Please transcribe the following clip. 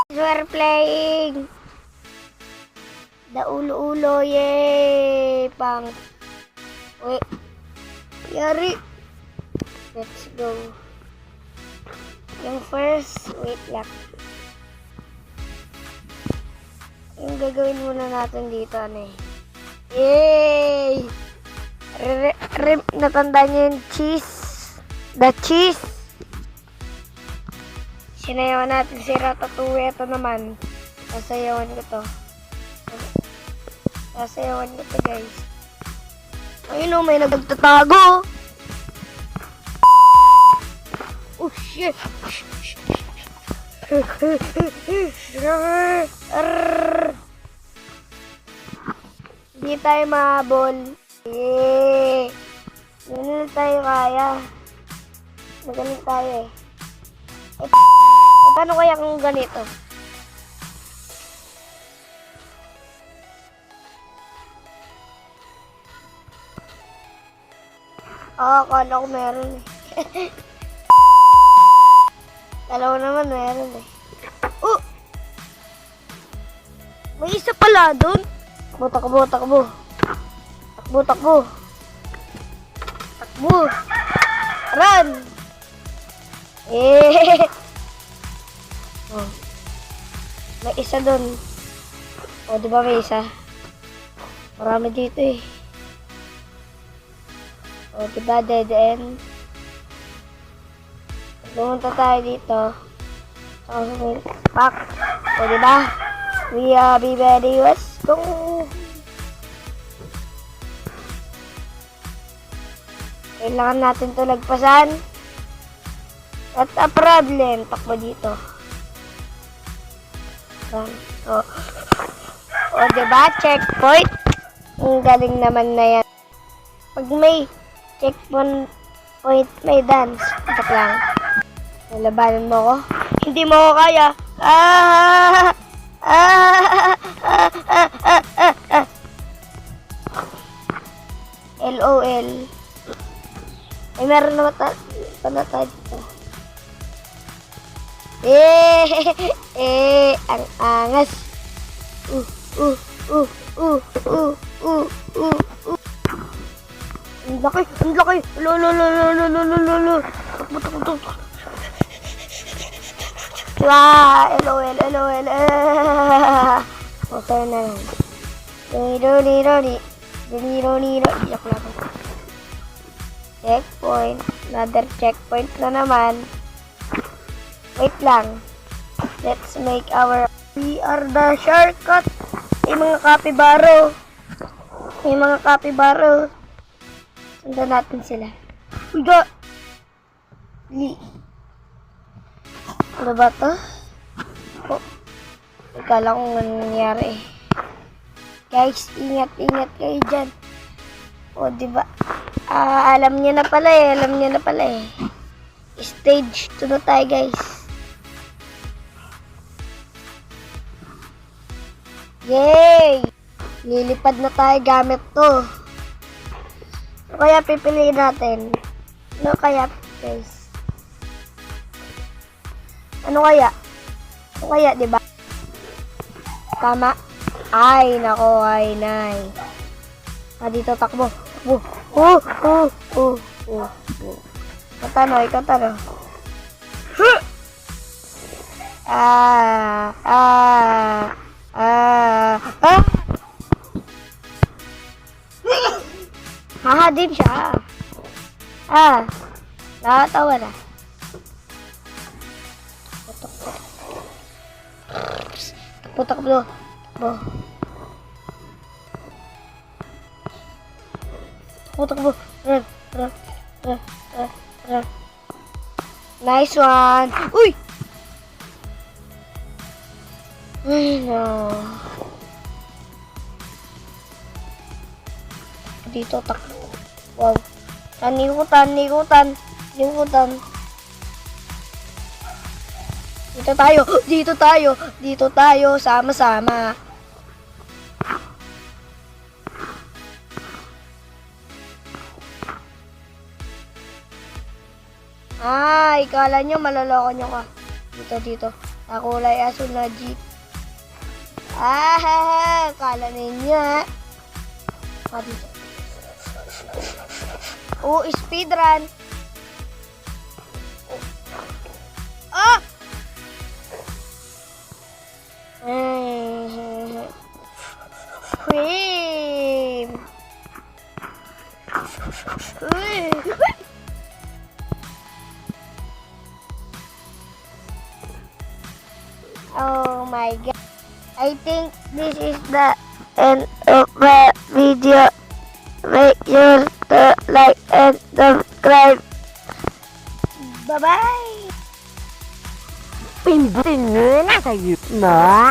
We're playing the ulo-ulo, yay! Pang. Wait. Yari. Let's go. Yung first, wait lang. Yung gagawin muna natin dito, ano eh. Yay! Natanda niyo yung cheese. The cheese. Sinayawan natin si Ratatouille. Ito naman. Sasayawan ko to. Sasayawan ko to, guys. Ayun o, may nagtatago. Oh, shit. Hindi tayo mahabol. Yay! Hindi na tayo kaya. Magaling tayo eh. Paano kaya kung ganito? Akala ko meron eh. Dalawa naman meron eh. Oh! May isa pala doon. Takbo. Takbo. Run! Eh! Oh. May isa doon. O, di ba may isa? Marami dito eh. O, di ba dead end? Pumunta tayo dito. Pak. O, di ba? We are be ready. Let's go. Kailangan natin ito lagpasan. At a problem. Takbo dito. O, diba? Checkpoint. Ang galing naman na yan. Pag may checkpoint, may dance. Itak lang. Nalabanan mo ko. Hindi mo ko kaya. LOL. Ay, meron naman tayo dito. Ang angas. Ang laki. Lolo. LOL. Okay na yan. Doni. Iyak lang. Checkpoint. Another checkpoint na naman. Wait lang. Let's make we are the shortcut. May mga kapibaro. Sundan natin sila. Ano ba to? Oh. Ikala kung ano nangyari. Guys, ingat kayo dyan. O, diba? Alam niya na pala eh. Stage 2 na tayo, guys. Yay! Lilipad na tayo gamit to. Ano kaya pipiliin natin? Ano kaya, guys? Ano kaya, diba? Tama? Ay, nako, ay, nay. Dito, takbo. Katano. Din siya. Nakatawa na. Takbo. Run. Nice one. Uy! Ay, no. Dito, takbo. Wow. Nikutan. Dito tayo. Sama-sama. Ay, kala nyo maloloko nyo ka. Dito. Nakulay asul na jeep. Kala ninyo ha. Dito. Speedrun. Ah! Cream. Oh my god. I think this is the end of the video. Make sure to like and subscribe. Bye-bye! Pindutin nyo na kayo na.